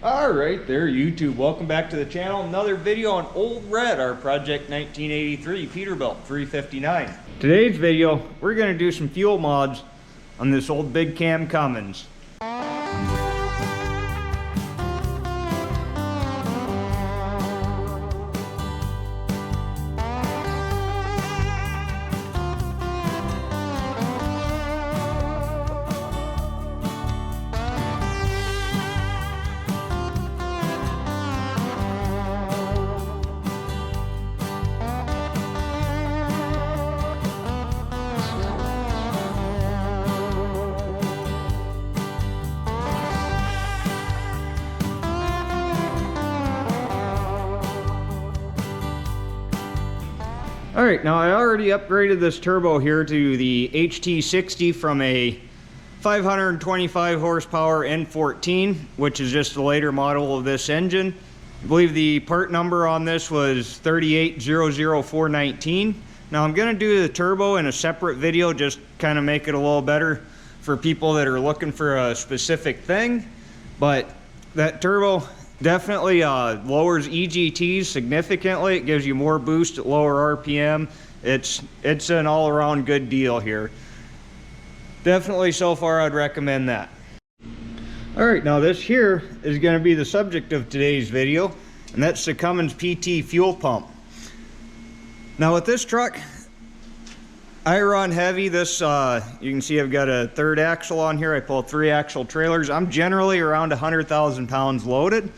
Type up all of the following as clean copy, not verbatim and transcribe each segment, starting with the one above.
All right there, YouTube. Welcome back to the channel. Another video on Old Red, our Project 1983 Peterbilt 359. Today's video, we're going to do some fuel mods on this old big Cam Cummins. All right, now I already upgraded this turbo here to the HT60 from a 525 horsepower N14, which is just a later model of this engine. I believe the part number on this was 3800419. Now I'm gonna do the turbo in a separate video, just kind of make it a little better for people that are looking for a specific thing. But that turbo definitely lowers EGTs significantly. It gives you more boost at lower RPM. It's an all-around good deal here. Definitely so far I'd recommend that. All right, now this here is going to be the subject of today's video, and that's the Cummins PT fuel pump. Now with this truck, I run heavy. This you can see I've got a third axle on here. I pull 3 axle trailers. I'm generally around 100,000 pounds loaded.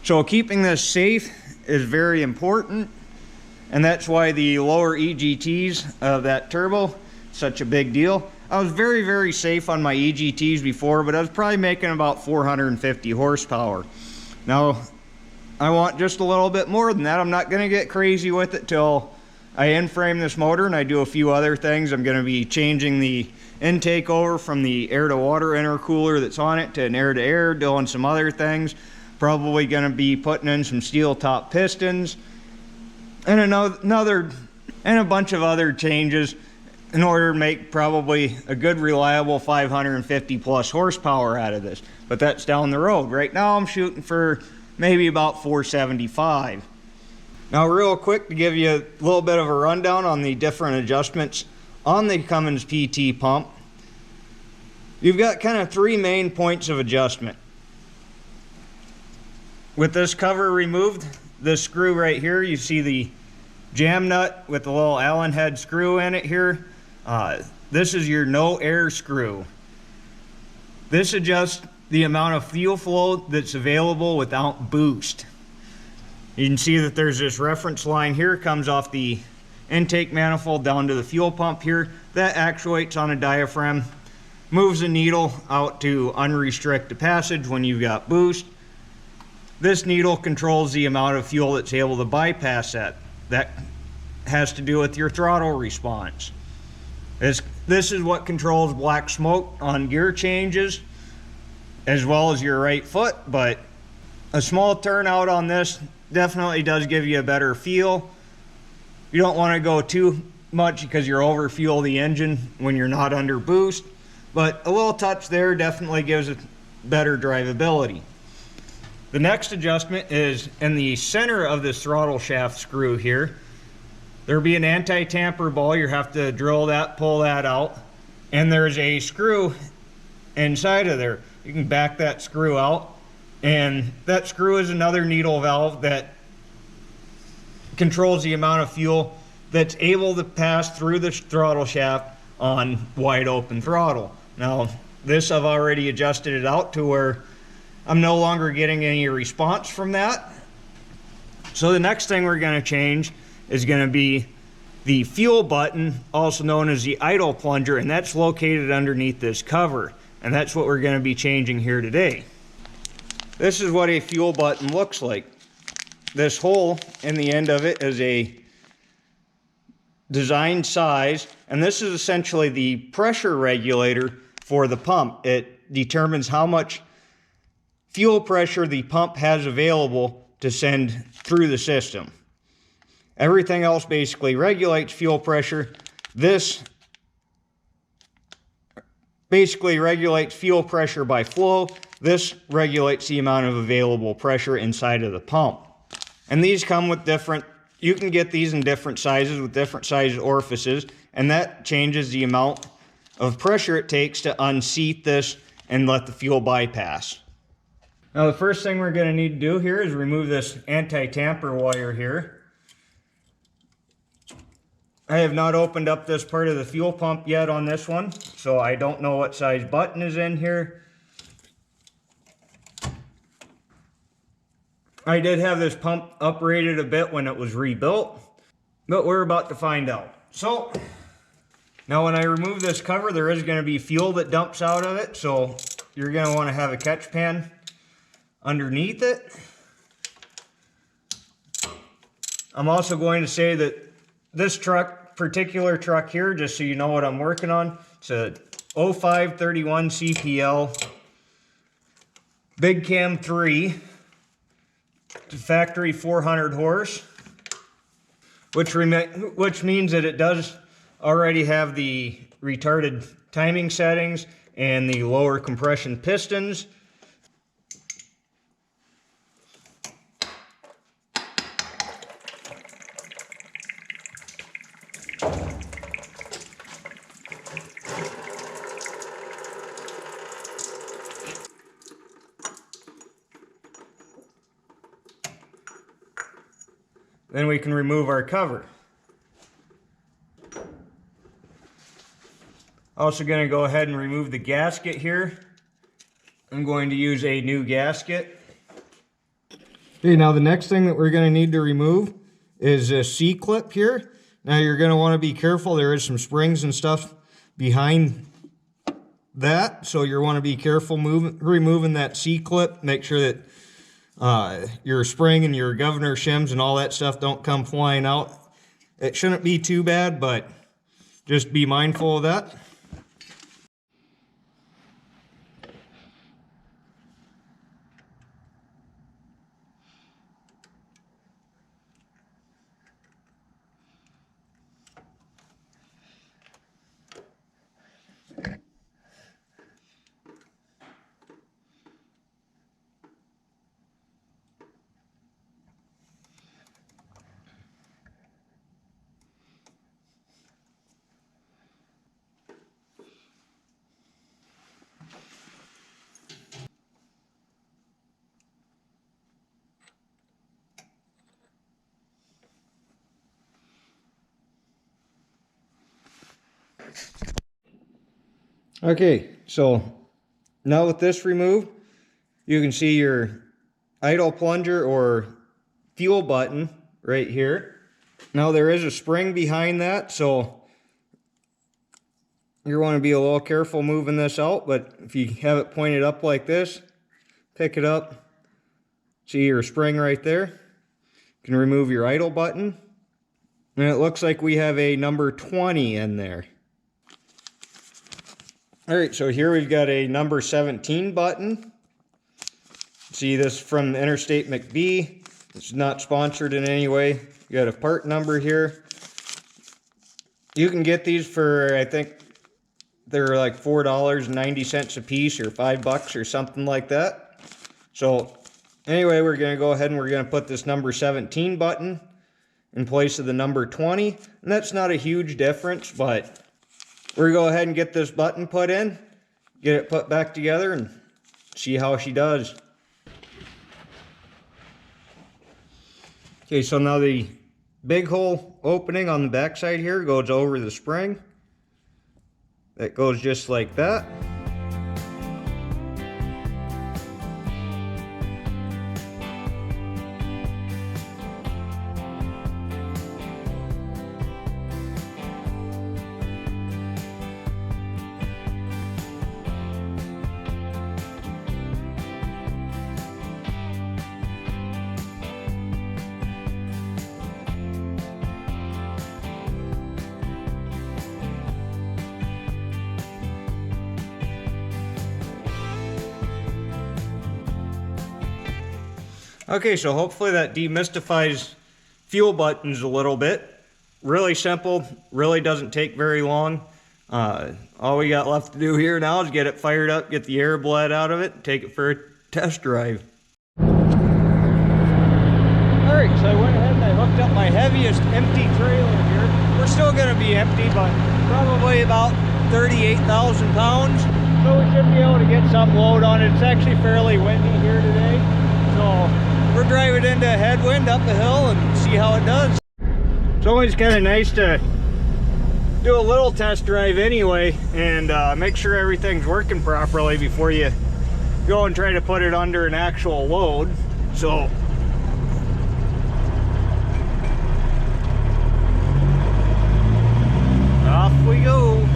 So keeping this safe is very important, and that's why the lower EGTs of that turbo is such a big deal. I was very, very safe on my EGTs before, but I was probably making about 450 horsepower. Now, I want just a little bit more than that. I'm not going to get crazy with it till I in-frame this motor and I do a few other things. I'm going to be changing the intake over from the air-to-water intercooler that's on it to an air-to-air, doing some other things. Probably going to be putting in some steel top pistons and a bunch of other changes in order to make probably a good reliable 550 plus horsepower out of this. But that's down the road. Right now I'm shooting for maybe about 475. Now real quick to give you a little bit of a rundown on the different adjustments on the Cummins PT pump. You've got kind of 3 main points of adjustment. With this cover removed, this screw right here, you see the jam nut with the little Allen head screw in it here. This is your no air screw. This adjusts the amount of fuel flow that's available without boost. You can see that there's this reference line here, comes off the intake manifold down to the fuel pump here. That actuates on a diaphragm, moves the needle out to unrestricted passage when you've got boost. This needle controls the amount of fuel that's able to bypass that. That has to do with your throttle response. This is what controls black smoke on gear changes, as well as your right foot, but a small turnout on this definitely does give you a better feel. You don't want to go too much because you're overfuel the engine when you're not under boost, but a little touch there definitely gives it better drivability. The next adjustment is in the center of this throttle shaft screw here. There'll be an anti-tamper ball. You have to drill that, pull that out, and there's a screw inside of there. You can back that screw out, and that screw is another needle valve that controls the amount of fuel that's able to pass through the throttle shaft on wide open throttle. Now, this I've already adjusted it out to where I'm no longer getting any response from that. So the next thing we're going to change is going to be the fuel button, also known as the idle plunger, and that's located underneath this cover. And that's what we're going to be changing here today. This is what a fuel button looks like. This hole in the end of it is a design size, and this is essentially the pressure regulator for the pump. It determines how much fuel pressure the pump has available to send through the system. Everything else basically regulates fuel pressure. This basically regulates fuel pressure by flow. this regulates the amount of available pressure inside of the pump. And these come with different, you can get these in different sizes with different size orifices, and that changes the amount of pressure it takes to unseat this and let the fuel bypass. Now the first thing we're going to need to do here is remove this anti-tamper wire here. I have not opened up this part of the fuel pump yet on this one, so I don't know what size button is in here. I did have this pump uprated a bit when it was rebuilt, but we're about to find out. So now when I remove this cover, there is going to be fuel that dumps out of it, so you're going to want to have a catch pan underneath it. I'm also going to say that this particular truck here, just so you know what I'm working on, it's a 0531 CPL Big Cam 3, factory 400 horse, which means that it does already have the retarded timing settings and the lower compression pistons. Then we can remove our cover. Also going to go ahead and remove the gasket here. I'm going to use a new gasket. Okay, now the next thing that we're going to need to remove is a C-clip here. Now you're going to want to be careful. There is some springs and stuff behind that, so you want to be careful removing that C-clip. Make sure that your spring and your governor shims and all that stuff don't come flying out. It shouldn't be too bad, but just be mindful of that. Okay, so now with this removed, you can see your idle plunger or fuel button right here. Now there is a spring behind that, so you want to be a little careful moving this out, but if you have it pointed up like this, pick it up, see your spring right there. You can remove your idle button, and it looks like we have a number 20 in there. Alright, so here we've got a number 17 button. See this from Interstate McBee. It's not sponsored in any way. You got a part number here. You can get these for, I think, they're like $4.90 a piece or $5 or something like that. So anyway, we're going to go ahead and we're going to put this number 17 button in place of the number 20. And that's not a huge difference, but we're going to go ahead and get this button put in, get it put back together, and see how she does. Okay, so now the big hole opening on the back side here goes over the spring. That goes just like that. Okay, so hopefully that demystifies fuel buttons a little bit. Really simple, really doesn't take very long. All we got left to do here now is get it fired up, get the air bled out of it, and take it for a test drive. Alright, so I went ahead and I hooked up my heaviest empty trailer here. We're still going to be empty, but probably about 38,000 pounds. So we should be able to get some load on it. It's actually fairly windy here today. So we're driving into a headwind up the hill and see how it does. It's always kind of nice to do a little test drive anyway and make sure everything's working properly before you go and try to put it under an actual load. So off we go.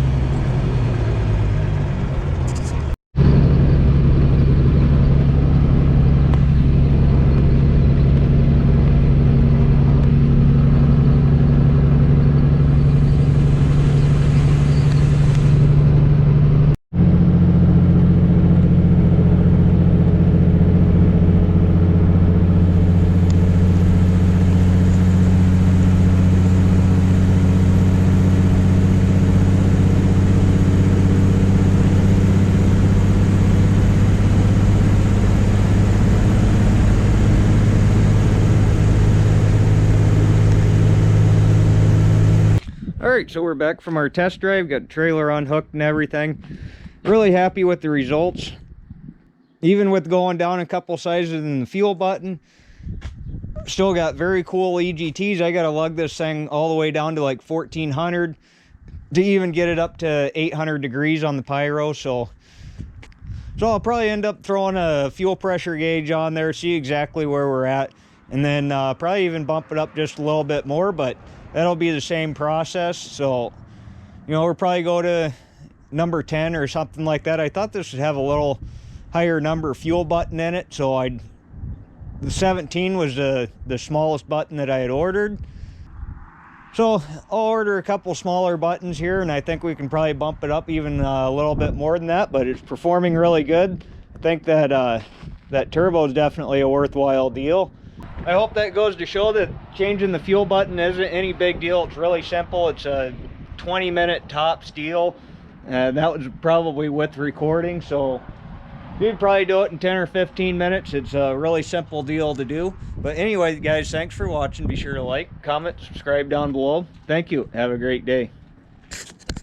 Alright, so we're back from our test drive, got the trailer unhooked and everything. Really happy with the results. Even with going down a couple sizes in the fuel button, still got very cool EGTs. I gotta lug this thing all the way down to like 1400 to even get it up to 800 degrees on the pyro. So I'll probably end up throwing a fuel pressure gauge on there, see exactly where we're at, and then probably even bump it up just a little bit more, but that'll be the same process. So, you know, we'll probably go to number 10 or something like that. I thought this would have a little higher number fuel button in it, so the 17 was the smallest button that I had ordered. So I'll order a couple smaller buttons here, and I think we can probably bump it up even a little bit more than that, but it's performing really good. I think that that turbo is definitely a worthwhile deal. I hope that goes to show that changing the fuel button isn't any big deal. It's really simple. It's a 20-minute tops deal. That was probably with recording, so you'd probably do it in 10 or 15 minutes. It's a really simple deal to do. But anyway, guys, thanks for watching. Be sure to like, comment, subscribe down below. Thank you. Have a great day.